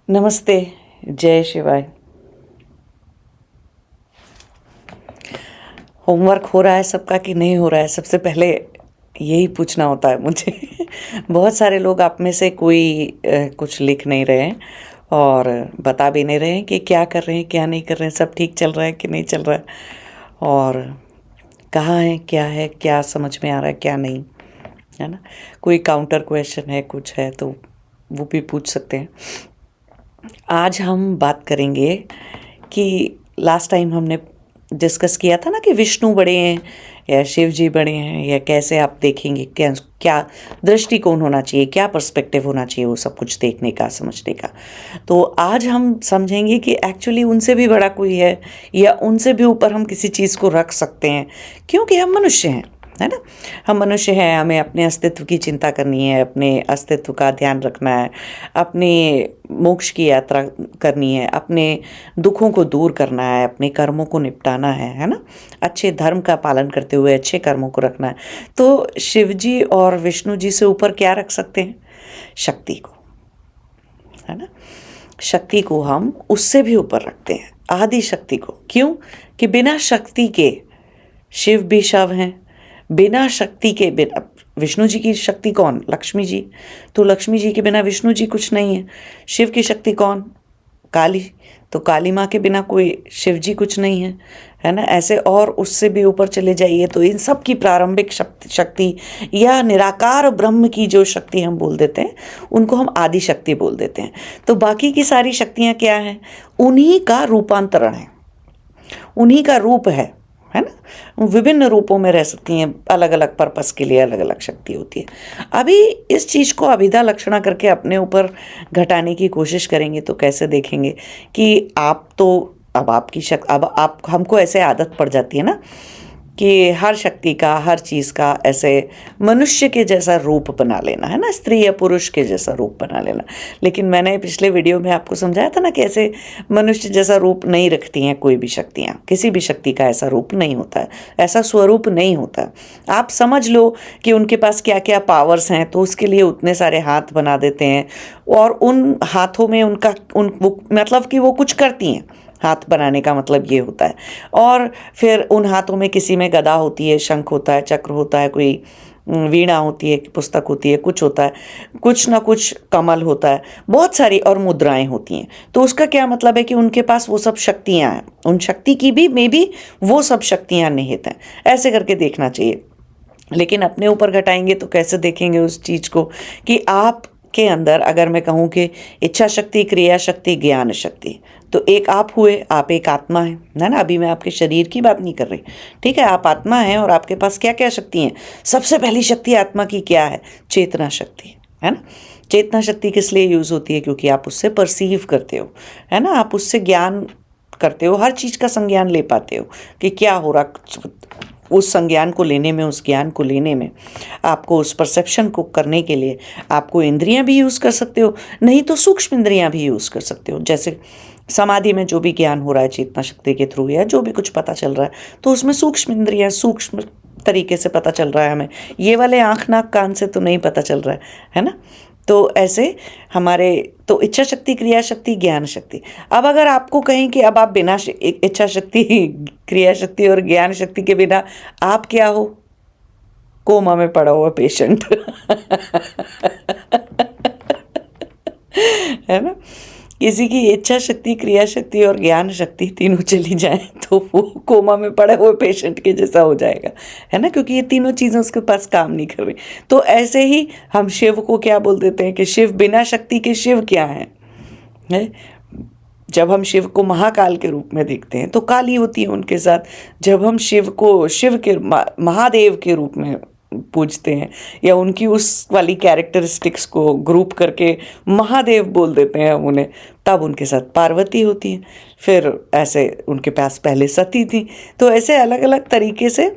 नमस्ते। जय शिवाय। होमवर्क हो रहा है सबका कि नहीं हो रहा है? सबसे पहले यही पूछना होता है मुझे। बहुत सारे लोग आप में से कोई कुछ लिख नहीं रहे हैं और बता भी नहीं रहे हैं कि क्या कर रहे हैं क्या नहीं कर रहे हैं, सब ठीक चल रहा है कि नहीं चल रहा है, और कहाँ है क्या समझ में आ रहा है क्या नहीं, है ना। कोई काउंटर क्वेश्चन है, कुछ है तो वो भी पूछ सकते हैं। आज हम बात करेंगे कि लास्ट टाइम हमने डिस्कस किया था ना कि विष्णु बड़े हैं या शिव जी बड़े हैं, या कैसे आप देखेंगे, क्या क्या दृष्टिकोण होना चाहिए, क्या पर्सपेक्टिव होना चाहिए वो सब कुछ देखने का, समझने का। तो आज हम समझेंगे कि एक्चुअली उनसे भी बड़ा कोई है, या उनसे भी ऊपर हम किसी चीज़ को रख सकते हैं, क्योंकि हम मनुष्य हैं, है ना। हम मनुष्य हैं, हमें अपने अस्तित्व की चिंता करनी है, अपने अस्तित्व का ध्यान रखना है, अपने मोक्ष की यात्रा करनी है, अपने दुखों को दूर करना है, अपने कर्मों को निपटाना है ना। अच्छे धर्म का पालन करते हुए अच्छे कर्मों को रखना है। तो शिव जी और विष्णु जी से ऊपर क्या रख सकते हैं? शक्ति को, है ना। शक्ति को हम उससे भी ऊपर रखते हैं, आदि शक्ति को। क्यों? कि बिना शक्ति के शिव भी शव हैं, बिना शक्ति के, बिना विष्णु जी की शक्ति कौन? लक्ष्मी जी। तो लक्ष्मी जी के बिना विष्णु जी कुछ नहीं है। शिव की शक्ति कौन? काली। तो काली माँ के बिना कोई शिव जी कुछ नहीं है ना। ऐसे और उससे भी ऊपर चले जाइए तो इन सब की प्रारंभिक शक्ति या निराकार ब्रह्म की जो शक्ति हम बोल देते हैं, उनको हम आदि शक्ति बोल देते हैं। तो बाकी की सारी शक्तियाँ क्या हैं? उन्हीं का रूपांतरण है, उन्हीं का रूप है ना। विभिन्न रूपों में रह सकती हैं, अलग अलग पर्पस के लिए अलग अलग शक्ति होती है। अभी इस चीज़ को अभिधा लक्षणा करके अपने ऊपर घटाने की कोशिश करेंगे तो कैसे देखेंगे कि आप तो अब आपकी अब आप हमको ऐसे आदत पड़ जाती है ना कि हर शक्ति का, हर चीज़ का ऐसे मनुष्य के जैसा रूप बना लेना, है ना, स्त्री या पुरुष के जैसा रूप बना लेना। लेकिन मैंने पिछले वीडियो में आपको समझाया था ना कि ऐसे मनुष्य जैसा रूप नहीं रखती हैं कोई भी शक्तियाँ, किसी भी शक्ति का ऐसा रूप नहीं होता है, ऐसा स्वरूप नहीं होता है। आप समझ लो कि उनके पास क्या क्या पावर्स हैं, तो उसके लिए उतने सारे हाथ बना देते हैं, और उन हाथों में उनका मतलब कि वो कुछ करती हैं। हाथ बनाने का मतलब ये होता है। और फिर उन हाथों में किसी में गदा होती है, शंख होता है, चक्र होता है, कोई वीणा होती है, पुस्तक होती है, कुछ होता है, कुछ ना कुछ कमल होता है, बहुत सारी और मुद्राएं होती हैं। तो उसका क्या मतलब है कि उनके पास वो सब शक्तियाँ हैं, उन शक्ति की भी में भी वो सब शक्तियाँ निहित हैं। ऐसे करके देखना चाहिए। लेकिन अपने ऊपर घटाएंगे तो कैसे देखेंगे उस चीज़ को कि आप के अंदर, अगर मैं कहूँ कि इच्छा शक्ति, क्रिया शक्ति, ज्ञान शक्ति, तो एक आप हुए, आप एक आत्मा है ना। अभी मैं आपके शरीर की बात नहीं कर रही, ठीक है। आप आत्मा हैं और आपके पास क्या क्या शक्ति हैं? सबसे पहली शक्ति आत्मा की क्या है? चेतना शक्ति, है ना। चेतना शक्ति किस लिए यूज़ होती है? क्योंकि आप उससे परसीव करते हो, है ना। आप उससे ज्ञान करते हो, हर चीज़ का संज्ञान ले पाते हो कि क्या हो रहा। उस संज्ञान को लेने में, उस ज्ञान को लेने में, आपको उस परसेप्शन को करने के लिए आपको इंद्रियां भी यूज़ कर सकते हो, नहीं तो सूक्ष्म इंद्रियां भी यूज़ कर सकते हो। जैसे समाधि में जो भी ज्ञान हो रहा है चेतना शक्ति के थ्रू, या जो भी कुछ पता चल रहा है, तो उसमें सूक्ष्म इंद्रियां, सूक्ष्म तरीके से पता चल रहा है हमें। ये वाले आँख नाक कान से तो नहीं पता चल रहा है ना। तो ऐसे हमारे तो इच्छा शक्ति, क्रिया शक्ति, ज्ञान शक्ति। अब अगर आपको कहें कि अब आप बिना इच्छा शक्ति, क्रिया शक्ति और ज्ञान शक्ति के बिना आप क्या हो? कोमा में पड़ा हुआ पेशेंट। है ना। किसी की इच्छा शक्ति, क्रिया शक्ति और ज्ञान शक्ति तीनों चली जाए तो वो कोमा में पड़े हुए पेशेंट के जैसा हो जाएगा, है ना, क्योंकि ये तीनों चीज़ें उसके पास काम नहीं कर रही। तो ऐसे ही हम शिव को क्या बोल देते हैं कि शिव, बिना शक्ति के शिव क्या है। जब हम शिव को महाकाल के रूप में देखते हैं तो काली होती है उनके साथ। जब हम शिव को शिव के महादेव के रूप में पूजते हैं, या उनकी उस वाली कैरेक्टरिस्टिक्स को ग्रुप करके महादेव बोल देते हैं हम उन्हें, तब उनके साथ पार्वती होती है। फिर ऐसे उनके पास पहले सती थी। तो ऐसे अलग अलग तरीके से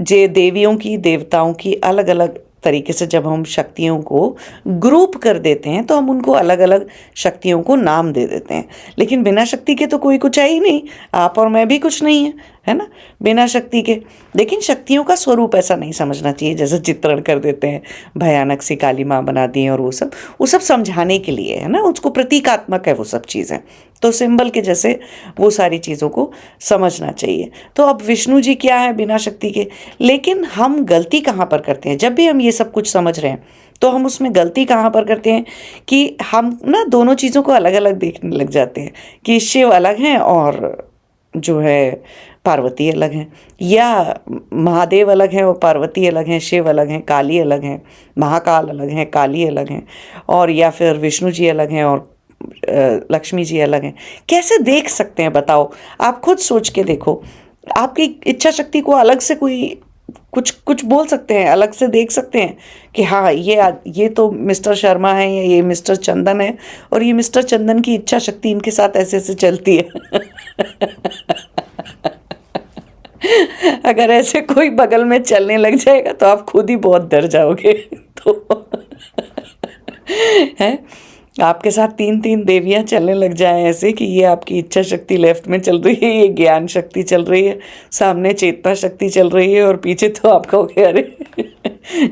जे देवियों की, देवताओं की अलग अलग तरीके से जब हम शक्तियों को ग्रुप कर देते हैं तो हम उनको अलग अलग शक्तियों को नाम दे देते हैं। लेकिन बिना शक्ति के तो कोई कुछ है ही नहीं, आप और मैं भी कुछ नहीं है ना, बिना शक्ति के। लेकिन शक्तियों का स्वरूप ऐसा नहीं समझना चाहिए जैसे चित्रण कर देते हैं, भयानक सी काली माँ बना दी है, और वो सब समझाने के लिए है ना, उसको प्रतीकात्मक है वो सब चीज़ें, तो सिंबल के जैसे वो सारी चीज़ों को समझना चाहिए। तो अब विष्णु जी क्या है बिना शक्ति के, लेकिन हम गलती कहाँ पर करते हैं जब भी हम ये सब कुछ समझ रहे हैं, तो हम उसमें गलती कहाँ पर करते हैं कि हम ना दोनों चीज़ों को अलग अलग देखने लग जाते हैं कि शिव अलग हैं और जो है पार्वती अलग हैं, या महादेव अलग हैं और पार्वती अलग हैं, शिव अलग हैं, काली अलग हैं, महाकाल अलग हैं, काली अलग हैं, और या फिर विष्णु जी अलग हैं और लक्ष्मी जी अलग हैं। कैसे देख सकते हैं बताओ, आप खुद सोच के देखो। आपकी इच्छा शक्ति को अलग से कोई कुछ कुछ बोल सकते हैं, अलग से देख सकते हैं कि हाँ ये तो मिस्टर शर्मा है या ये मिस्टर चंदन है, और ये मिस्टर चंदन की इच्छा शक्ति इनके साथ ऐसे ऐसे चलती है। अगर ऐसे कोई बगल में चलने लग जाएगा तो आप खुद ही बहुत डर जाओगे। तो है, आपके साथ तीन तीन देवियां चलने लग जाएं ऐसे कि ये आपकी इच्छा शक्ति लेफ्ट में चल रही है, ये ज्ञान शक्ति चल रही है, सामने चेतना शक्ति चल रही है, और पीछे तो आप कहोगे अरे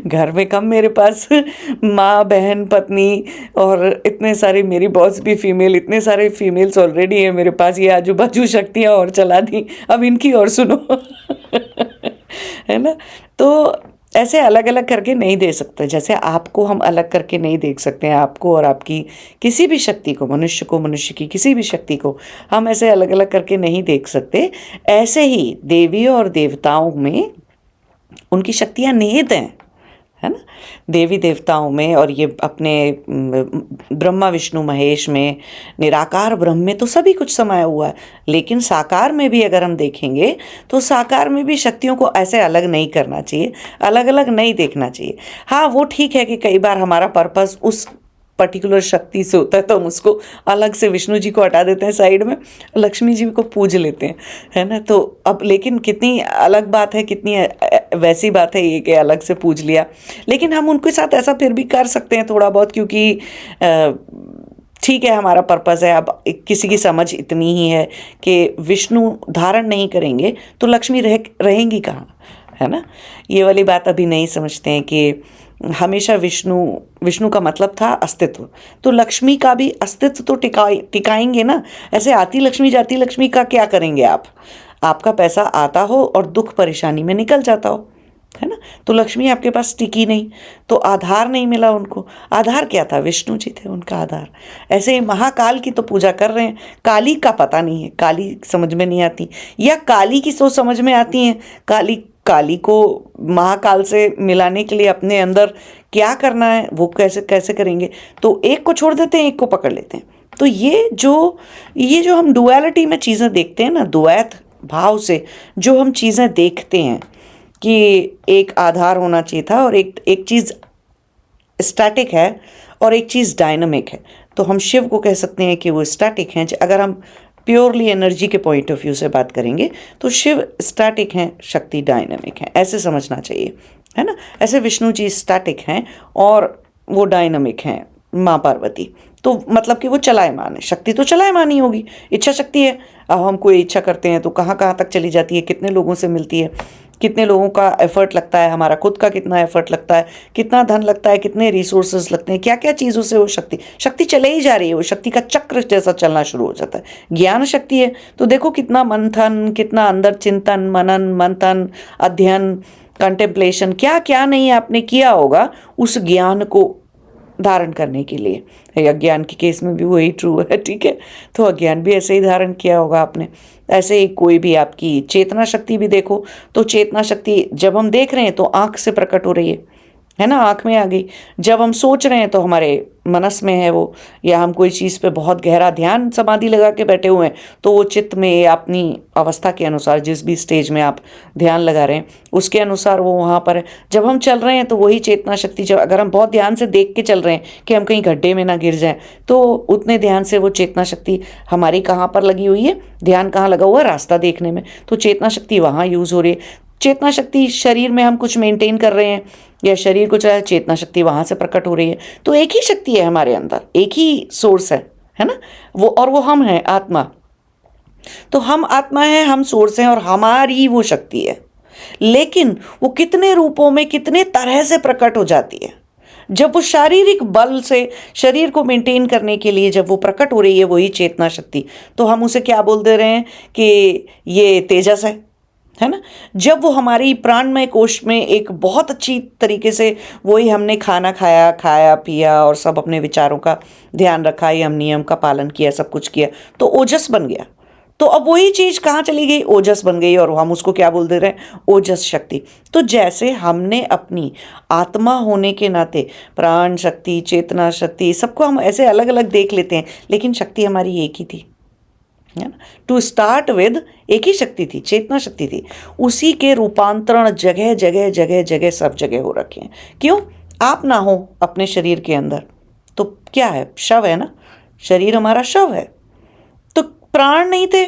घर में कम मेरे पास माँ बहन पत्नी और इतने सारे, मेरी बॉस भी फीमेल, इतने सारे फीमेल्स ऑलरेडी हैं मेरे पास, ये आजू बाजू शक्तियाँ और चला दी, अब इनकी और सुनो। है ना, तो ऐसे अलग अलग करके नहीं दे सकते, जैसे आपको हम अलग करके नहीं देख सकते हैं, आपको और आपकी किसी भी शक्ति को, मनुष्य की किसी भी शक्ति को हम ऐसे अलग अलग करके नहीं देख सकते। ऐसे ही देवी और देवताओं में उनकी शक्तियाँ निहित हैं, है ना, देवी देवताओं में, और ये अपने ब्रह्मा विष्णु महेश में, निराकार ब्रह्म में तो सभी कुछ समाया हुआ है। लेकिन साकार में भी अगर हम देखेंगे तो साकार में भी शक्तियों को ऐसे अलग नहीं करना चाहिए, अलग अलग नहीं देखना चाहिए। हाँ, वो ठीक है कि कई बार हमारा पर्पस उस पर्टिकुलर शक्ति से होता है तो हम उसको अलग से विष्णु जी को हटा देते हैं साइड में, लक्ष्मी जी को पूज लेते हैं, है ना। तो अब लेकिन कितनी अलग बात है, कितनी वैसी बात है ये कि अलग से पूज लिया, लेकिन हम उनके साथ ऐसा फिर भी कर सकते हैं थोड़ा बहुत, क्योंकि ठीक है हमारा पर्पस है। अब किसी की समझ इतनी ही है कि विष्णु धारण नहीं करेंगे तो लक्ष्मी रहेंगी कहाँ, है ना। ये वाली बात अभी नहीं समझते हैं कि हमेशा विष्णु का मतलब था अस्तित्व, तो लक्ष्मी का भी अस्तित्व तो टिकाएंगे ना। ऐसे आती लक्ष्मी जाती लक्ष्मी का क्या करेंगे आप, आपका पैसा आता हो और दुख परेशानी में निकल जाता हो, है ना, तो लक्ष्मी आपके पास टिकी नहीं, तो आधार नहीं मिला उनको। आधार क्या था, विष्णु जी थे उनका आधार। ऐसे ही महाकाल की तो पूजा कर रहे हैं, काली का पता नहीं है, काली समझ में नहीं आती, या काली की सोच समझ में आती है, काली को महाकाल से मिलाने के लिए अपने अंदर क्या करना है वो कैसे कैसे करेंगे, तो एक को छोड़ देते हैं, एक को पकड़ लेते हैं। तो ये जो हम डुअलिटी में चीज़ें देखते हैं ना, द्वैत भाव से जो हम चीज़ें देखते हैं कि एक आधार होना चाहिए था और एक चीज़ स्टैटिक है और एक चीज़ डायनामिक है, तो हम शिव को कह सकते हैं कि वो स्टैटिक हैं। अगर हम प्योरली एनर्जी के पॉइंट ऑफ व्यू से बात करेंगे तो शिव स्टैटिक हैं, शक्ति डायनामिक हैं, ऐसे समझना चाहिए, है ना। ऐसे विष्णु जी स्टैटिक हैं और वो डायनामिक हैं, माँ पार्वती तो मतलब कि वो चलायमान है, शक्ति तो चलायमान ही होगी, इच्छा शक्ति है। अब हम कोई इच्छा करते हैं तो कहाँ कहाँ तक चली जाती है, कितने लोगों से मिलती है, कितने लोगों का एफर्ट लगता है, हमारा खुद का कितना एफर्ट लगता है, कितना धन लगता है, कितने रिसोर्सेज लगते हैं, क्या क्या चीज़ों से वो शक्ति चले ही जा रही है, वो शक्ति का चक्र जैसा चलना शुरू हो जाता है। ज्ञान शक्ति है तो देखो कितना मंथन, कितना अंदर चिंतन मनन मंथन अध्ययन कंटेम्पलेशन, क्या क्या नहीं आपने किया होगा उस ज्ञान को धारण करने के लिए। अज्ञान के केस में भी वही ट्रू है, ठीक है, तो अज्ञान भी ऐसे ही धारण किया होगा आपने। ऐसे ही कोई भी आपकी चेतना शक्ति भी देखो, तो चेतना शक्ति जब हम देख रहे हैं तो आँख से प्रकट हो रही है ना, आँख में आ गई। जब हम सोच रहे हैं तो हमारे मनस में है वो, या हम कोई चीज़ पे बहुत गहरा ध्यान समाधि लगा के बैठे हुए हैं तो वो चित्त में अपनी अवस्था के अनुसार, जिस भी स्टेज में आप ध्यान लगा रहे हैं उसके अनुसार वो वहाँ पर है। जब हम चल रहे हैं तो वही चेतना शक्ति, जब अगर हम बहुत ध्यान से देख के चल रहे हैं कि हम कहीं गड्ढे में ना गिर जाएं, तो उतने ध्यान से वो चेतना शक्ति हमारी कहाँ पर लगी हुई है, ध्यान कहाँ लगा हुआ है, रास्ता देखने में, तो चेतना शक्ति वहाँ यूज़ हो रही है। चेतना शक्ति शरीर में हम कुछ मेंटेन कर रहे हैं या शरीर को चाहे, चेतना शक्ति वहाँ से प्रकट हो रही है। तो एक ही शक्ति है हमारे अंदर, एक ही सोर्स है ना, वो और वो हम हैं, आत्मा। तो हम आत्मा है, हम सोर्स हैं और हमारी वो शक्ति है, लेकिन वो कितने रूपों में कितने तरह से प्रकट हो जाती है। जब वो शारीरिक बल से शरीर को मेंटेन करने के लिए जब वो प्रकट हो रही है वही चेतना शक्ति, तो हम उसे क्या बोल दे रहे हैं कि ये तेजस है ना। जब वो हमारी प्राणमय कोश में एक बहुत अच्छी तरीके से वही हमने खाना खाया खाया पिया और सब अपने विचारों का ध्यान रखा, यम नियम का पालन किया, सब कुछ किया, तो ओजस बन गया। तो अब वही चीज कहाँ चली गई, ओजस बन गई, और हम उसको क्या बोल दे रहे हैं, ओजस शक्ति। तो जैसे हमने अपनी आत्मा होने के नाते प्राण शक्ति, चेतना शक्ति, सबको हम ऐसे अलग अलग देख लेते हैं, लेकिन शक्ति हमारी एक ही थी, है ना। टू स्टार्ट विद एक ही शक्ति थी, चेतना शक्ति थी। उसी के रूपांतरण जगह जगह जगह जगह सब जगह हो रखे हैं। क्यों? आप ना हो अपने शरीर के अंदर तो क्या है, शव है ना, शरीर हमारा शव है। तो प्राण नहीं थे,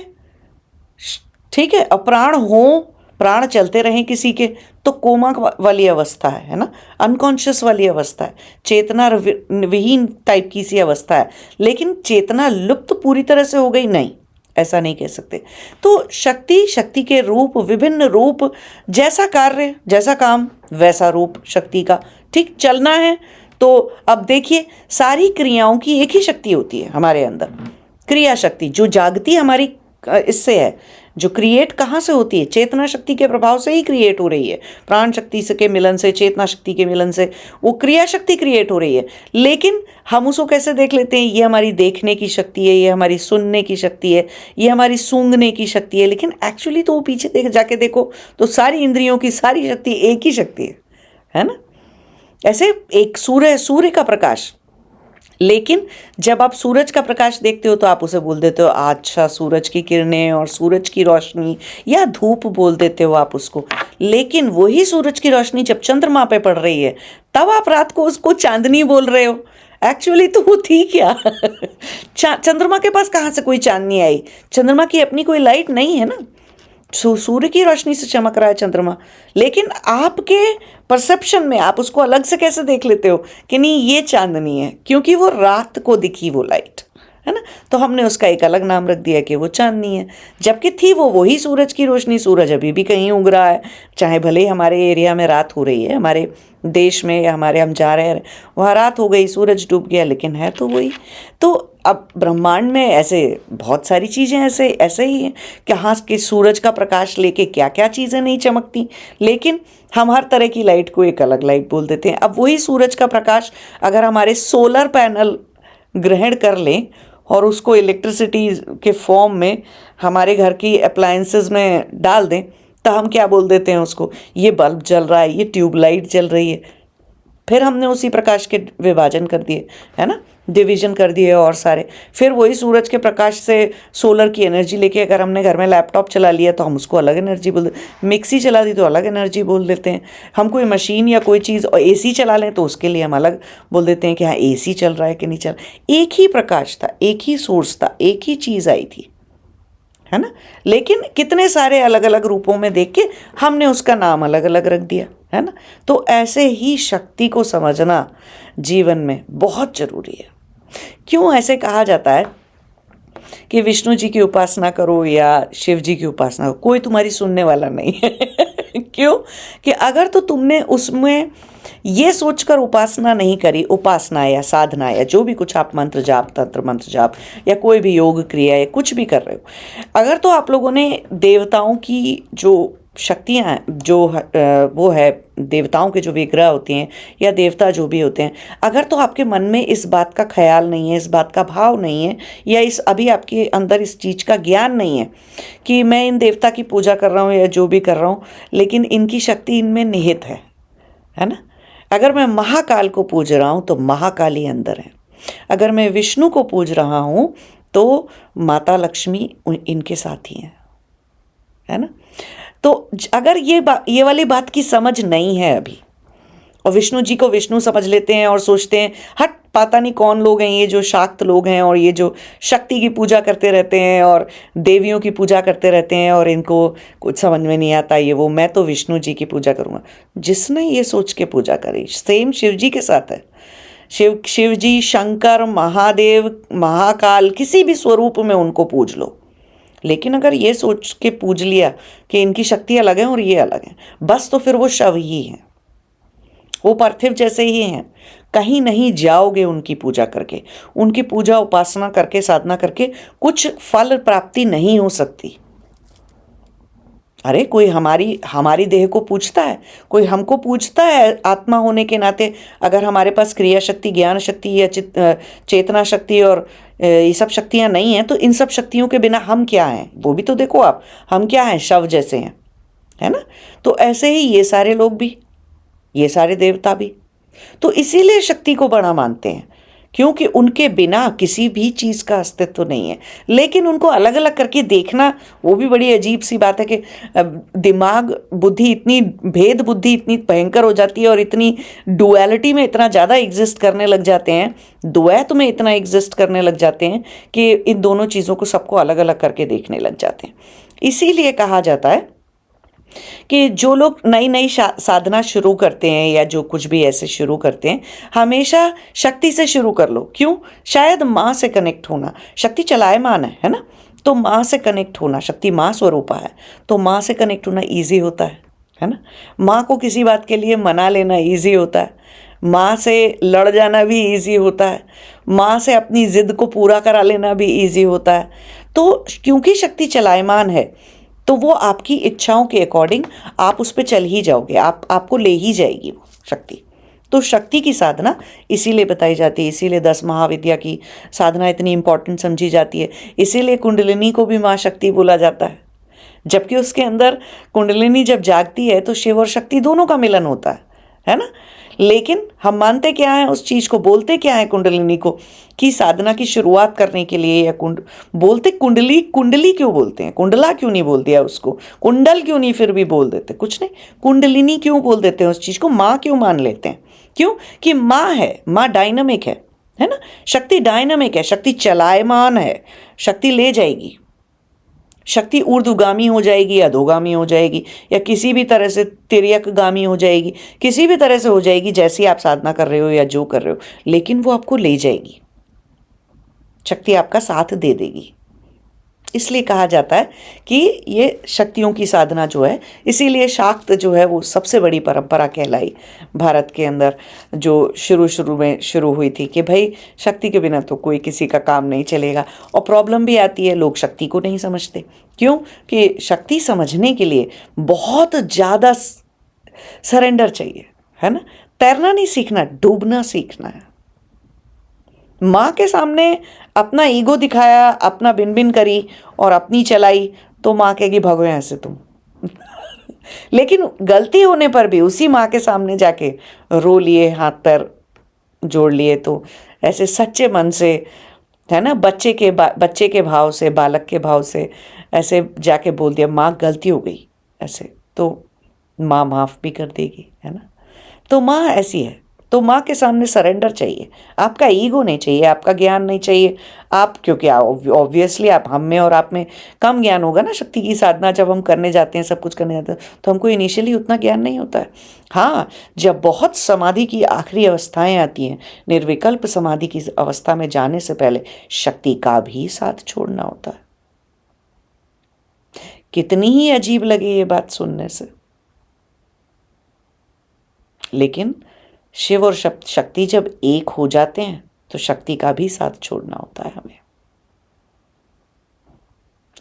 ठीक है, अब प्राण हो, प्राण चलते रहें किसी के, तो कोमा वाली अवस्था है ना, अनकॉन्शियस वाली अवस्था है, चेतना विहीन टाइप की सी अवस्था है। लेकिन चेतना लुप्त पूरी तरह से हो गई, नहीं, ऐसा नहीं कह सकते। तो शक्ति, शक्ति के रूप, विभिन्न रूप, जैसा कार्य जैसा काम वैसा रूप शक्ति का, ठीक, चलना है। तो अब देखिए, सारी क्रियाओं की एक ही शक्ति होती है हमारे अंदर, क्रिया शक्ति जो जागती हमारी इससे है, जो क्रिएट कहाँ से होती है, चेतना शक्ति के प्रभाव से ही क्रिएट हो रही है। प्राण शक्ति से के मिलन से, चेतना शक्ति के मिलन से वो क्रिया शक्ति क्रिएट हो रही है। लेकिन हम उसको कैसे देख लेते हैं, ये हमारी देखने की शक्ति है, ये हमारी सुनने की शक्ति है, ये हमारी सूंघने की शक्ति है। लेकिन एक्चुअली तो वो पीछे जाके देखो तो सारी इंद्रियों की सारी शक्ति एक ही शक्ति है ना। ऐसे एक सूर्य का प्रकाश, लेकिन जब आप सूरज का प्रकाश देखते हो तो आप उसे बोल देते हो अच्छा सूरज की किरणें और सूरज की रोशनी, या धूप बोल देते हो आप उसको। लेकिन वही सूरज की रोशनी जब चंद्रमा पे पड़ रही है तब आप रात को उसको चांदनी बोल रहे हो। एक्चुअली तो वो थी क्या चंद्रमा के पास कहाँ से कोई चांदनी आई, चंद्रमा की अपनी कोई लाइट नहीं है ना, सूर्य की रोशनी से चमक रहा है चंद्रमा। लेकिन आपके परसेप्शन में आप उसको अलग से कैसे देख लेते हो कि नहीं ये चांदनी है, क्योंकि वो रात को दिखी वो लाइट, है ना। तो हमने उसका एक अलग नाम रख दिया कि वो चांदनी है, जबकि थी वो वही सूरज की रोशनी। सूरज अभी भी कहीं उग रहा है, चाहे भले ही हमारे एरिया में रात हो रही है, हमारे देश में या हमारे हम जा रहे हैं वहाँ रात हो गई, सूरज डूब गया, लेकिन है तो वही। तो अब ब्रह्मांड में ऐसे बहुत सारी चीज़ें ऐसे ही हैं कि हाँ कि सूरज का प्रकाश लेके क्या क्या चीज़ें नहीं चमकती, लेकिन हम हर तरह की लाइट को एक अलग लाइट बोल देते हैं। अब वही सूरज का प्रकाश अगर हमारे सोलर पैनल ग्रहण कर लें और उसको इलेक्ट्रिसिटी के फॉर्म में हमारे घर की अप्लायंसेस में डाल दें, तो हम क्या बोल देते हैं उसको, ये बल्ब जल रहा है, ये ट्यूबलाइट जल रही है। फिर हमने उसी प्रकाश के विभाजन कर दिए, है ना, डिवीजन कर दिए और सारे। फिर वही सूरज के प्रकाश से सोलर की एनर्जी लेके अगर हमने घर में लैपटॉप चला लिया तो हम उसको अलग एनर्जी बोल देते, मिक्सी चला दी तो अलग एनर्जी बोल देते हैं। हम कोई मशीन या कोई चीज़ और एसी चला लें तो उसके लिए हम अलग बोल देते हैं कि हाँ एसी चल रहा है कि नहीं चल। एक ही प्रकाश था, एक ही सोर्स था, एक ही चीज़ आई थी, है ना। लेकिन कितने सारे अलग अलग रूपों में देख के हमने उसका नाम अलग अलग रख दिया, है ना। तो ऐसे ही शक्ति को समझना जीवन में बहुत जरूरी है। क्यों ऐसे कहा जाता है कि विष्णु जी की उपासना करो या शिव जी की उपासना करो, कोई तुम्हारी सुनने वाला नहीं है क्यों? कि अगर तो तुमने उसमें ये सोचकर उपासना नहीं करी, उपासना या साधना या जो भी कुछ आप मंत्र जाप, तंत्र मंत्र जाप या कोई भी योग क्रिया या कुछ भी कर रहे हो, अगर तो आप लोगों ने देवताओं की जो शक्तियाँ हैं, जो वो है देवताओं के जो विग्रह होते हैं या देवता जो भी होते हैं, अगर तो आपके मन में इस बात का ख्याल नहीं है, इस बात का भाव नहीं है, या इस अभी आपके अंदर इस चीज़ का ज्ञान नहीं है कि मैं इन देवता की पूजा कर रहा हूँ या जो भी कर रहा हूँ, लेकिन इनकी शक्ति इनमें निहित है ना। अगर मैं महाकाल को पूज रहा हूँ तो महाकाल ही अंदर है, अगर मैं विष्णु को पूज रहा हूँ तो माता लक्ष्मी इनके साथ ही हैं, है ना। तो अगर ये वाली बात की समझ नहीं है अभी, और विष्णु जी को विष्णु समझ लेते हैं और सोचते हैं हट पता नहीं कौन लोग हैं ये जो शाक्त लोग हैं और ये जो शक्ति की पूजा करते रहते हैं और देवियों की पूजा करते रहते हैं और इनको कुछ समझ में नहीं आता ये वो, मैं तो विष्णु जी की पूजा करूँगा। जिसने ये सोच के पूजा करी सेम शिव जी के साथ है। शिव जी, शंकर, महादेव, महाकाल, किसी भी स्वरूप में उनको पूज लो, लेकिन अगर ये सोच के पूज लिया कि इनकी शक्ति अलग है और ये अलग है, बस तो फिर वो शव ही है, वो पार्थिव जैसे ही हैं। कहीं नहीं जाओगे उनकी पूजा करके, उनकी पूजा उपासना करके, साधना करके कुछ फल प्राप्ति नहीं हो सकती। अरे कोई हमारी हमारी देह को पूछता है, कोई हमको पूछता है आत्मा होने के नाते, अगर हमारे पास क्रिया शक्ति, ज्ञान शक्ति या चेतना शक्ति और ये सब शक्तियां नहीं हैं, तो इन सब शक्तियों के बिना हम क्या हैं, वो भी तो देखो आप, हम क्या हैं, शव जैसे हैं, है ना। तो ऐसे ही ये सारे लोग भी, ये सारे देवता भी, तो इसीलिए शक्ति को बड़ा मानते हैं, क्योंकि उनके बिना किसी भी चीज़ का अस्तित्व नहीं है। लेकिन उनको अलग अलग करके देखना, वो भी बड़ी अजीब सी बात है कि दिमाग, बुद्धि इतनी, भेद बुद्धि इतनी भयंकर हो जाती है और इतनी डुअलिटी में इतना ज़्यादा एग्जिस्ट करने लग जाते हैं, द्वैत में इतना एग्जिस्ट करने लग जाते हैं कि इन दोनों चीज़ों को सबको अलग अलग करके देखने लग जाते हैं। इसीलिए कहा जाता है कि जो लोग नई नई साधना शुरू करते हैं या जो कुछ भी ऐसे शुरू करते हैं, हमेशा शक्ति से शुरू कर लो। क्यों? शायद माँ से कनेक्ट होना, शक्ति चलायमान है ना, तो माँ से कनेक्ट होना, शक्ति माँ स्वरूपा है, तो माँ से कनेक्ट होना ईजी होता है ना। माँ को किसी बात के लिए मना लेना ईजी होता है, माँ से लड़ जाना भी ईजी होता है, माँ से अपनी ज़िद को पूरा करा लेना भी ईजी होता है। तो क्योंकि शक्ति चलायमान है, तो वो आपकी इच्छाओं के अकॉर्डिंग आप उस पर चल ही जाओगे, आपको ले ही जाएगी वो शक्ति। तो शक्ति की साधना इसीलिए बताई जाती है, इसीलिए 10 महाविद्या की साधना इतनी इंपॉर्टेंट समझी जाती है, इसीलिए कुंडलिनी को भी माँ शक्ति बोला जाता है। जबकि उसके अंदर कुंडलिनी जब जागती है तो शिव और शक्ति दोनों का मिलन होता है ना। लेकिन हम मानते क्या है उस चीज़ को, बोलते क्या है कुंडलिनी को, कि साधना की शुरुआत करने के लिए, या बोलते कुंडली, कुंडली क्यों बोलते हैं, कुंडला क्यों नहीं बोल दिया उसको, कुंडल क्यों नहीं फिर भी बोल देते, कुछ नहीं, कुंडलिनी क्यों बोल देते हैं उस चीज़ को, माँ क्यों मान लेते हैं, क्यों कि माँ है, माँ डायनामिक है ना। शक्ति डायनामिक है, शक्ति चलायमान है, शक्ति ले जाएगी, शक्ति ऊर्ध्वगामी हो जाएगी, अधोगामी हो जाएगी, या किसी भी तरह से तिर्यकगामी हो जाएगी, किसी भी तरह से हो जाएगी, जैसी आप साधना कर रहे हो या जो कर रहे हो, लेकिन वो आपको ले जाएगी, शक्ति आपका साथ दे देगी। इसलिए कहा जाता है कि ये शक्तियों की साधना जो है, इसीलिए शाक्त जो है वो सबसे बड़ी परंपरा कहलाई भारत के अंदर, जो शुरू में शुरू हुई थी कि भाई शक्ति के बिना तो कोई किसी का काम नहीं चलेगा। और प्रॉब्लम भी आती है, लोग शक्ति को नहीं समझते, क्यों कि शक्ति समझने के लिए बहुत ज़्यादा सरेंडर चाहिए, है ना। तैरना नहीं सीखना, डूबना सीखना है। माँ के सामने अपना ईगो दिखाया, अपना बिन बिन करी और अपनी चलाई, तो माँ कहेगी भगो यहाँ से तुम लेकिन गलती होने पर भी उसी माँ के सामने जाके रो लिए, हाथ पैर जोड़ लिए, तो ऐसे सच्चे मन से, है ना, बच्चे के भाव से, बालक के भाव से ऐसे जाके बोल दिया माँ गलती हो गई, ऐसे तो माँ माफ़ भी कर देगी, है ना। तो माँ ऐसी है, तो माँ के सामने सरेंडर चाहिए, आपका ईगो नहीं चाहिए, आपका ज्ञान नहीं चाहिए। आप, क्योंकि ऑब्वियसली आप हम में और आप में कम ज्ञान होगा ना, शक्ति की साधना जब हम करने जाते हैं, सब कुछ करने जाते हैं, तो हमको इनिशियली उतना ज्ञान नहीं होता है। हाँ, जब बहुत समाधि की आखिरी अवस्थाएं आती हैं, निर्विकल्प समाधि की अवस्था में जाने से पहले शक्ति का भी साथ छोड़ना होता है। कितनी ही अजीब लगे ये बात सुनने से, लेकिन शिव और शक्ति जब एक हो जाते हैं तो शक्ति का भी साथ छोड़ना होता है हमें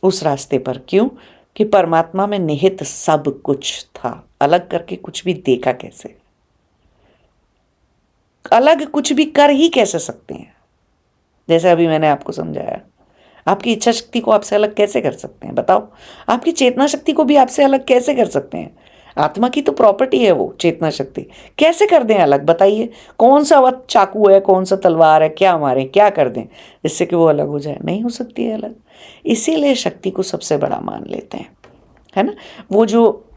उस रास्ते पर। क्यों कि परमात्मा में निहित सब कुछ था, अलग करके कुछ भी देखा कैसे, अलग कुछ भी कर ही कैसे सकते हैं। जैसे अभी मैंने आपको समझाया, आपकी इच्छा शक्ति को आपसे अलग कैसे कर सकते हैं, बताओ। आपकी चेतना शक्ति को भी आपसे अलग कैसे कर सकते हैं। आत्मा की तो प्रॉपर्टी है वो चेतना शक्ति, कैसे कर दें अलग, बताइए। कौन सा वक्त चाकू है, कौन सा तलवार है, क्या मारें, क्या कर दें जिससे कि वो अलग हो जाए, नहीं हो सकती है अलग। इसीलिए शक्ति को सबसे बड़ा मान लेते हैं, है ना। वो जो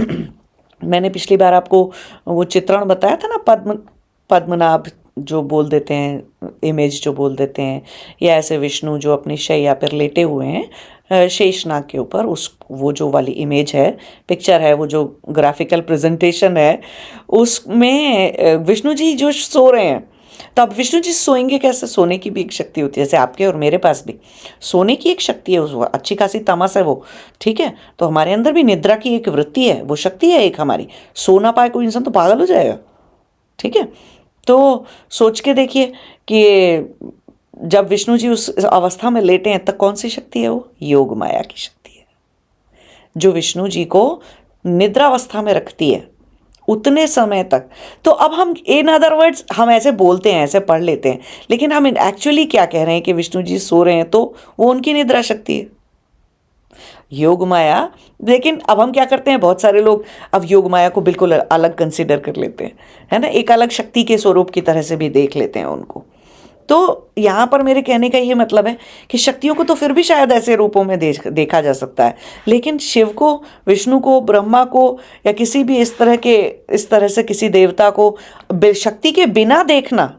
मैंने पिछली बार आपको वो चित्रण बताया था ना, पद्मनाभ जो बोल देते हैं, इमेज जो बोल देते हैं, या ऐसे विष्णु जो अपनी शैया पर लेटे हुए हैं शेषनाग के ऊपर, वो जो वाली इमेज है, पिक्चर है, वो जो ग्राफिकल प्रेजेंटेशन है, उसमें विष्णु जी जो सो रहे हैं, तब विष्णु जी सोएंगे कैसे? सोने की भी एक शक्ति होती है, जैसे आपके और मेरे पास भी सोने की एक शक्ति है, उस अच्छी खासी तमस है वो, ठीक है? तो हमारे अंदर भी निद्रा की एक वृत्ति है, वो शक्ति है एक हमारी। सो ना पाए कोई इंसान तो पागल हो जाएगा, ठीक है? तो सोच के देखिए कि जब विष्णु जी उस अवस्था में लेटे हैं तब कौन सी शक्ति है? वो योग माया की शक्ति है, जो विष्णु जी को निद्रावस्था में रखती है उतने समय तक। तो अब हम इन अदर वर्ड्स हम ऐसे बोलते हैं, ऐसे पढ़ लेते हैं, लेकिन हम एक्चुअली क्या कह रहे हैं कि विष्णु जी सो रहे हैं तो वो उनकी निद्रा शक्ति है, योग माया। लेकिन अब हम क्या करते हैं, बहुत सारे लोग अब योग माया को बिल्कुल अलग कंसिडर कर लेते हैं, है ना, एक अलग शक्ति के स्वरूप की तरह से भी देख लेते हैं उनको। तो यहाँ पर मेरे कहने का ये मतलब है कि शक्तियों को तो फिर भी शायद ऐसे रूपों में देखा जा सकता है, लेकिन शिव को, विष्णु को, ब्रह्मा को या किसी भी इस तरह से किसी देवता को शक्ति के बिना देखना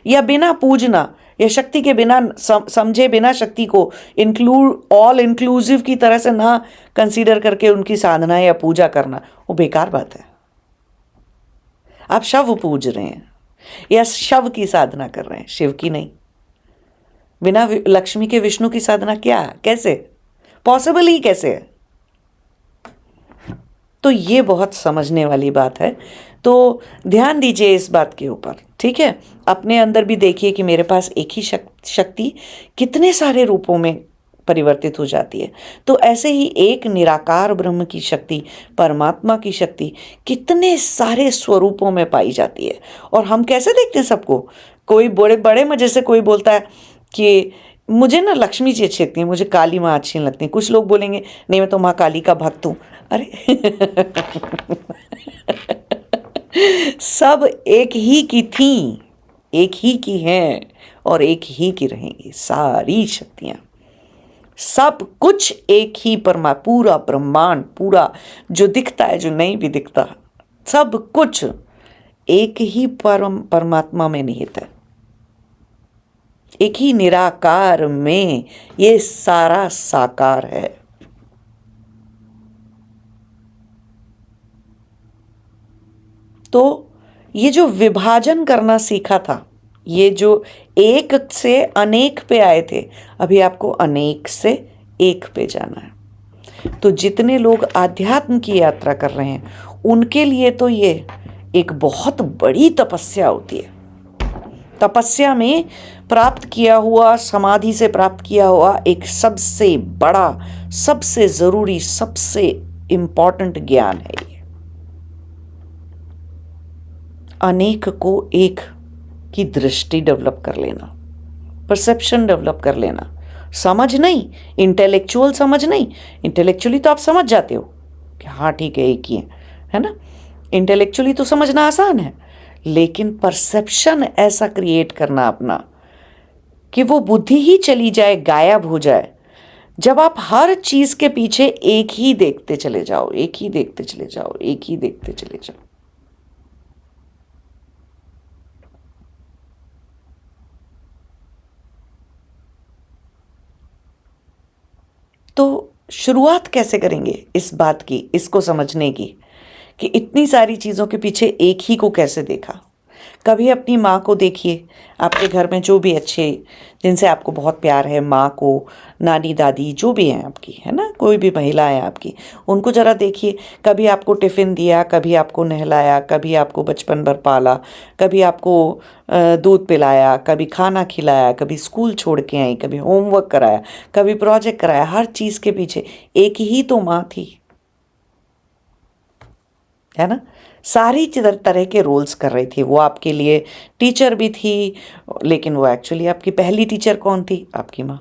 या बिना पूजना या शक्ति के बिना समझे बिना शक्ति को ऑल इंक्लूसिव की तरह से ना कंसीडर करके उनकी साधना या पूजा करना, वो बेकार बात है। आप शव पूज रहे हैं या शव की साधना कर रहे हैं, शिव की नहीं। बिना लक्ष्मी के विष्णु की साधना क्या, कैसे पॉसिबल ही कैसे है? तो ये बहुत समझने वाली बात है। तो ध्यान दीजिए इस बात के ऊपर, ठीक है? अपने अंदर भी देखिए कि मेरे पास एक ही शक्ति कितने सारे रूपों में परिवर्तित हो जाती है। तो ऐसे ही एक निराकार ब्रह्म की शक्ति, परमात्मा की शक्ति कितने सारे स्वरूपों में पाई जाती है। और हम कैसे देखते हैं सबको? कोई बड़े बड़े मजे से कोई बोलता है कि मुझे ना लक्ष्मी जी अच्छी लगती है, मुझे काली माँ अच्छी लगती है। कुछ लोग बोलेंगे नहीं मैं तो माँ काली का भक्त हूँ। अरे सब एक ही की थी, एक ही की हैं और एक ही की रहेंगी सारी शक्तियाँ। सब कुछ एक ही पूरा ब्रह्मांड, पूरा जो दिखता है जो नहीं भी दिखता, सब कुछ एक ही परमात्मा में निहित है, एक ही निराकार में ये सारा साकार है। तो ये जो विभाजन करना सीखा था, ये जो एक से अनेक पे आए थे, अभी आपको अनेक से एक पे जाना है। तो जितने लोग आध्यात्म की यात्रा कर रहे हैं उनके लिए तो ये एक बहुत बड़ी तपस्या होती है। तपस्या में प्राप्त किया हुआ, समाधि से प्राप्त किया हुआ एक सबसे बड़ा, सबसे ज़रूरी, सबसे इम्पॉर्टेंट ज्ञान है ये। अनेक को एक की दृष्टि डेवलप कर लेना, परसेप्शन डेवलप कर लेना। समझ नहीं, इंटेलेक्चुअल समझ नहीं। इंटेलेक्चुअली तो आप समझ जाते हो कि हाँ ठीक है एक ही है ना, इंटेलेक्चुअली तो समझना आसान है, लेकिन परसेप्शन ऐसा क्रिएट करना अपना कि वो बुद्धि ही चली जाए, गायब हो जाए। जब आप हर चीज़ के पीछे एक ही देखते चले जाओ, एक ही देखते चले जाओ, एक ही देखते चले जाओ, तो शुरुआत कैसे करेंगे इस बात की, इसको समझने की कि इतनी सारी चीज़ों के पीछे एक ही को कैसे देखा। कभी अपनी माँ को देखिए, आपके घर में जो भी अच्छे, जिनसे आपको बहुत प्यार है, माँ को, नानी दादी जो भी हैं आपकी, है ना, कोई भी महिला है आपकी, उनको ज़रा देखिए। कभी आपको टिफ़िन दिया, कभी आपको नहलाया, कभी आपको बचपन भर पाला, कभी आपको दूध पिलाया, कभी खाना खिलाया, कभी स्कूल छोड़ के आई, कभी होमवर्क कराया, कभी प्रोजेक्ट कराया। हर चीज़ के पीछे एक ही तो माँ थी, है ना। सारी तरह के रोल्स कर रही थी वो। आपके लिए टीचर भी थी, लेकिन वो एक्चुअली आपकी पहली टीचर कौन थी? आपकी माँ।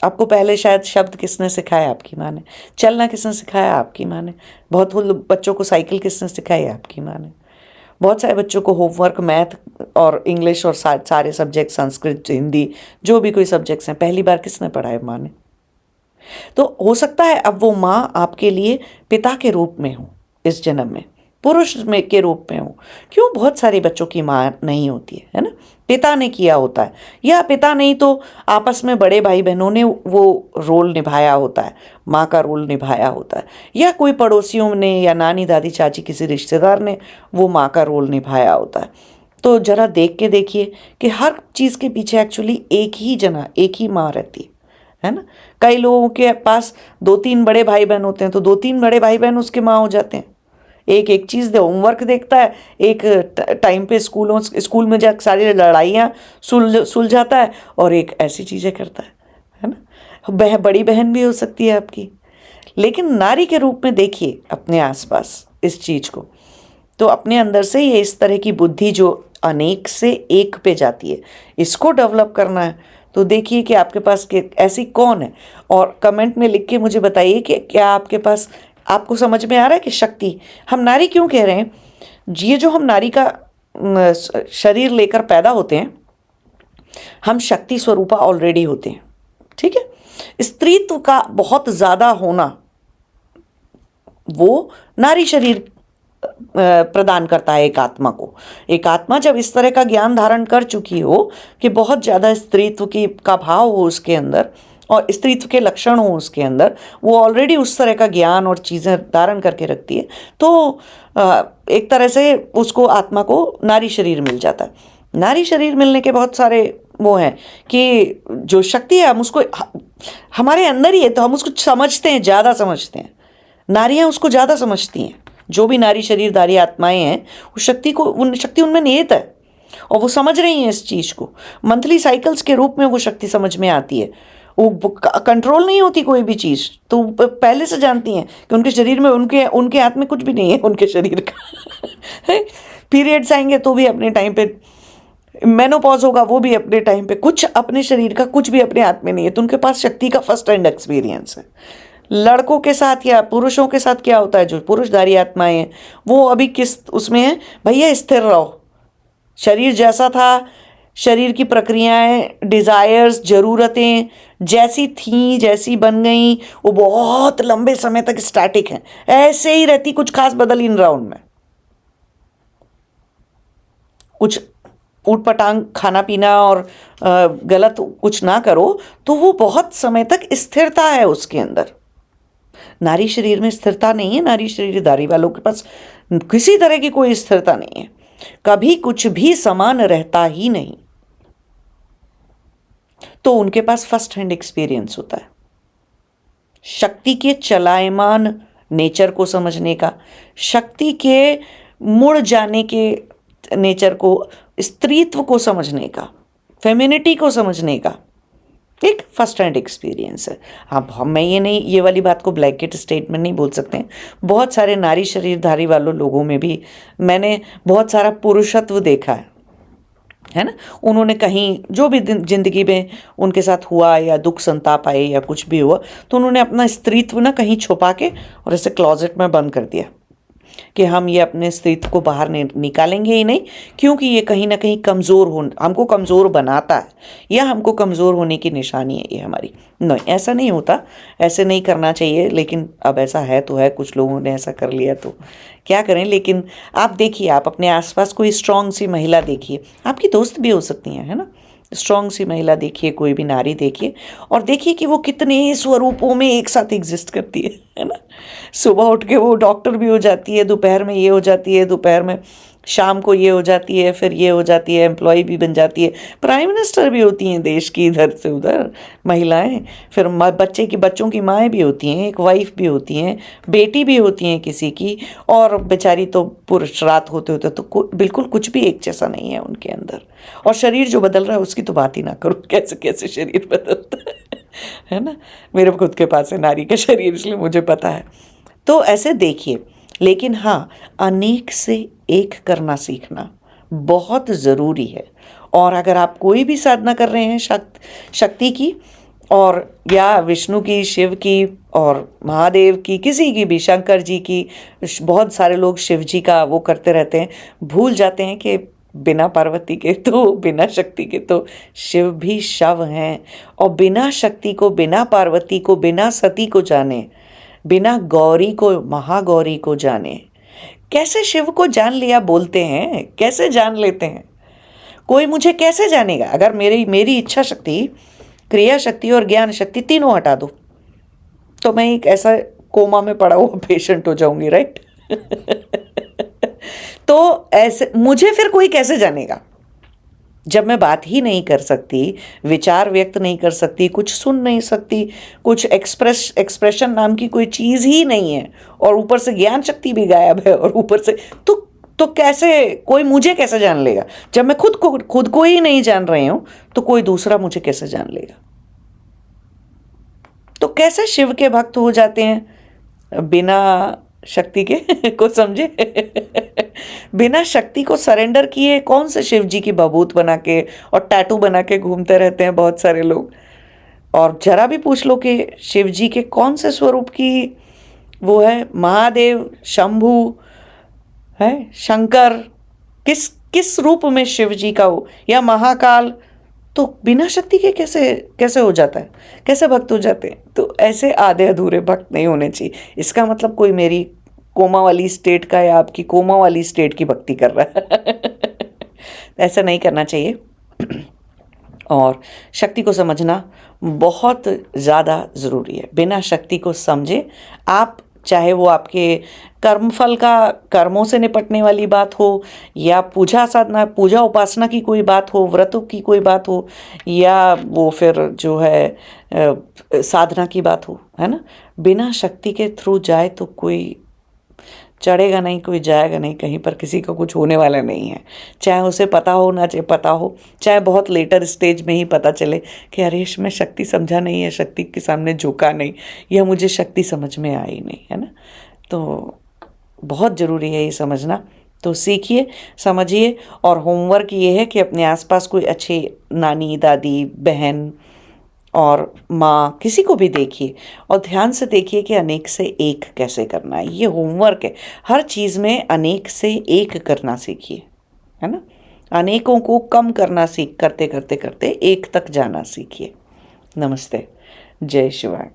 आपको पहले शायद शब्द किसने सिखाया? आपकी माँ ने। चलना किसने सिखाया? आपकी माँ ने। बहुत बच्चों को साइकिल किसने सिखाई? आपकी माँ ने। बहुत सारे बच्चों को होमवर्क, मैथ और इंग्लिश और सारे सब्जेक्ट, संस्कृत, हिंदी, जो भी कोई सब्जेक्ट्स हैं, पहली बार किसने पढ़ाए? माँ ने। तो हो सकता है अब वो माँ आपके लिए पिता के रूप में हो, इस जन्म में पुरुष में के रूप में हो। क्यों? बहुत सारे बच्चों की माँ नहीं होती है ना, पिता ने किया होता है, या पिता नहीं तो आपस में बड़े भाई बहनों ने वो रोल निभाया होता है, माँ का रोल निभाया होता है, या कोई पड़ोसियों ने या नानी दादी चाची किसी रिश्तेदार ने वो माँ का रोल निभाया होता है। तो जरा देख के देखिए कि हर चीज़ के पीछे एक्चुअली एक ही जना, एक ही माँ रहती है ना। कई लोगों के पास 2-3 बड़े भाई बहन होते हैं, तो 2-3 बड़े भाई बहन उसके माँ हो जाते हैं। एक एक चीज़ दे होमवर्क देखता है, एक टाइम पे स्कूल में जा सारी लड़ाइयाँ सुलझाता है, और एक ऐसी चीज़ें करता है ना। बड़ी बहन भी हो सकती है आपकी। लेकिन नारी के रूप में देखिए अपने आसपास इस चीज़ को, तो अपने अंदर से ये इस तरह की बुद्धि जो अनेक से एक पे जाती है, इसको डेवलप करना है। तो देखिए कि आपके पास ऐसी कौन है, और कमेंट में लिख के मुझे बताइए कि क्या आपके पास, आपको समझ में आ रहा है कि शक्ति, हम नारी क्यों कह रहे हैं। ये जो हम नारी का शरीर लेकर पैदा होते हैं, हम शक्ति स्वरूपा ऑलरेडी होते हैं, ठीक है। स्त्रीत्व का बहुत ज़्यादा होना वो नारी शरीर प्रदान करता है एक आत्मा को। एक आत्मा जब इस तरह का ज्ञान धारण कर चुकी हो कि बहुत ज़्यादा स्त्रीत्व की का भाव हो उसके अंदर, और स्त्रीत्व के लक्षण हो उसके अंदर, वो ऑलरेडी उस तरह का ज्ञान और चीज़ें धारण करके रखती है, तो एक तरह से उसको, आत्मा को नारी शरीर मिल जाता है। नारी शरीर मिलने के बहुत सारे वो हैं कि जो शक्ति है हम उसको हमारे अंदर ही है, तो हम उसको समझते हैं, ज़्यादा समझते हैं। नारियाँ उसको ज़्यादा समझती हैं। जो भी नारी शरीरधारी आत्माएं हैं, उस शक्ति को, शक्ति उनमें निहित है, और वो समझ रही हैं इस चीज़ को। मंथली साइकिल्स के रूप में वो शक्ति समझ में आती है। वो कंट्रोल नहीं होती कोई भी चीज़, तो पहले से जानती हैं कि उनके शरीर में, उनके हाथ में कुछ भी नहीं है उनके शरीर का। पीरियड्स आएंगे तो भी अपने टाइम पे, मेनोपॉज होगा वो भी अपने टाइम पे, कुछ अपने शरीर का कुछ भी अपने हाथ में नहीं है। तो उनके पास शक्ति का फर्स्ट हैंड एक्सपीरियंस है। लड़कों के साथ या पुरुषों के साथ क्या होता है, जो पुरुषधारी आत्माएं हैं वो अभी किस उसमें है, भैया स्थिर रहो। शरीर जैसा था, शरीर की प्रक्रियाएं, डिज़ायर्स, ज़रूरतें जैसी थीं, जैसी बन गई, वो बहुत लंबे समय तक स्टैटिक हैं, ऐसे ही रहती, कुछ खास बदल ही नहीं रहा उनमें। कुछ ऊट पटांग खाना पीना और गलत कुछ ना करो तो वो बहुत समय तक स्थिरता है उसके अंदर। नारी शरीर में स्थिरता नहीं है। नारी शरीरधारी वालों के पास किसी तरह की कोई स्थिरता नहीं है, कभी कुछ भी समान रहता ही नहीं। तो उनके पास फर्स्ट हैंड एक्सपीरियंस होता है शक्ति के चलायमान नेचर को समझने का, शक्ति के मुड़ जाने के नेचर को, स्त्रीत्व को समझने का, फेमिनिटी को समझने का एक फर्स्ट हैंड एक्सपीरियंस है। अब मैं ये वाली बात को ब्लैंकेट स्टेटमेंट नहीं बोल सकते हैं। बहुत सारे नारी शरीरधारी वालों लोगों में भी मैंने बहुत सारा पुरुषत्व देखा है ना। उन्होंने कहीं जो भी जिंदगी में उनके साथ हुआ, या दुख संताप आए या कुछ भी हुआ, तो उन्होंने अपना स्त्रीत्व ना कहीं छुपा के और ऐसे क्लोजेट में बंद कर दिया कि हम ये अपने स्त्रीत्व को बाहर निकालेंगे ही नहीं, क्योंकि ये कहीं ना कहीं हमको कमज़ोर बनाता है, या हमको कमज़ोर होने की निशानी है ये हमारी। नहीं, ऐसा नहीं होता, ऐसे नहीं करना चाहिए, लेकिन अब ऐसा है तो है, कुछ लोगों ने ऐसा कर लिया तो क्या करें। लेकिन आप देखिए, आप अपने आसपास कोई स्ट्रांग सी महिला देखिए, आपकी दोस्त भी हो सकती हैं, है ना। स्ट्रांग सी महिला देखिए, कोई भी नारी देखिए, और देखिए कि वो कितने स्वरूपों में एक साथ एग्जिस्ट करती है ना। सुबह उठ के वो डॉक्टर भी हो जाती है, दोपहर में ये हो जाती है, दोपहर में शाम को ये हो जाती है, फिर ये हो जाती है, एम्प्लॉय भी बन जाती है, प्राइम मिनिस्टर भी होती हैं देश की, इधर से उधर महिलाएं, फिर बच्चों की माएँ भी होती हैं, एक वाइफ भी होती हैं, बेटी भी होती हैं किसी की, और बेचारी तो पुरुष रात होते होते तो बिल्कुल कुछ भी एक जैसा नहीं है उनके अंदर। और शरीर जो बदल रहा है उसकी तो बात ही ना करो, कैसे कैसे शरीर बदलता है ना। मेरे खुद के पास है नारी का शरीर, इसलिए मुझे पता है। तो ऐसे देखिए, लेकिन हाँ, अनेक से एक करना सीखना बहुत ज़रूरी है। और अगर आप कोई भी साधना कर रहे हैं शक्ति की, और या विष्णु की, शिव की, और महादेव की, किसी की भी, शंकर जी की, बहुत सारे लोग शिव जी का वो करते रहते हैं, भूल जाते हैं कि बिना पार्वती के तो, बिना शक्ति के तो शिव भी शव हैं। और बिना शक्ति को, बिना पार्वती को, बिना सती को जाने, बिना गौरी को, महागौरी को जाने, कैसे शिव को जान लिया बोलते हैं, कैसे जान लेते हैं। कोई मुझे कैसे जानेगा? अगर मेरी इच्छा शक्ति, क्रिया शक्ति और ज्ञान शक्ति तीनों हटा दो, तो मैं एक ऐसा कोमा में पड़ा हुआ पेशेंट हो जाऊंगी, राइट। तो ऐसे मुझे फिर कोई कैसे जानेगा जब मैं बात ही नहीं कर सकती, विचार व्यक्त नहीं कर सकती, कुछ सुन नहीं सकती, कुछ एक्सप्रेशन नाम की कोई चीज़ ही नहीं है, और ऊपर से ज्ञान शक्ति भी गायब है, और ऊपर से तो कैसे कोई मुझे कैसे जान लेगा? जब मैं खुद को ही नहीं जान रही हूं, तो कोई दूसरा मुझे कैसे जान लेगा? तो कैसे शिव के भक्त हो जाते हैं बिना शक्ति के को समझे बिना शक्ति को सरेंडर किए कौन से शिव जी की बबूत बना के और टैटू बना के घूमते रहते हैं बहुत सारे लोग। और जरा भी पूछ लो कि शिव जी के कौन से स्वरूप की वो है, महादेव, शंभू है, शंकर, किस किस रूप में शिव जी का हो, या महाकाल, तो बिना शक्ति के कैसे कैसे हो जाता है, कैसे भक्त हो जाते हैं? तो ऐसे आधे अधूरे भक्त नहीं होने चाहिए। इसका मतलब कोई मेरी कोमा वाली स्टेट का या आपकी कोमा वाली स्टेट की भक्ति कर रहा है ऐसा नहीं करना चाहिए। और शक्ति को समझना बहुत ज़्यादा ज़रूरी है। बिना शक्ति को समझे आप, चाहे वो आपके कर्मफल का, कर्मों से निपटने वाली बात हो, या पूजा साधना, पूजा उपासना की कोई बात हो, व्रतों की कोई बात हो, या वो फिर जो है साधना की बात हो, है ना, बिना शक्ति के थ्रू जाए तो कोई चढ़ेगा नहीं, कोई जाएगा नहीं कहीं पर, किसी का कुछ होने वाला नहीं है। चाहे उसे पता हो ना चाहे पता हो, चाहे बहुत लेटर स्टेज में ही पता चले कि अरे मैं शक्ति समझा नहीं है, शक्ति के सामने झुका नहीं, या मुझे शक्ति समझ में आई नहीं, है ना। तो बहुत ज़रूरी है ये समझना। तो सीखिए, समझिए, और होमवर्क ये है कि अपने आसपास कोई अच्छे नानी, दादी, बहन और माँ, किसी को भी देखिए और ध्यान से देखिए कि अनेक से एक कैसे करना है। ये होमवर्क है। हर चीज़ में अनेक से एक करना सीखिए, है ना। अनेकों को कम करना करते करते करते एक तक जाना सीखिए। नमस्ते, जय शिवाय।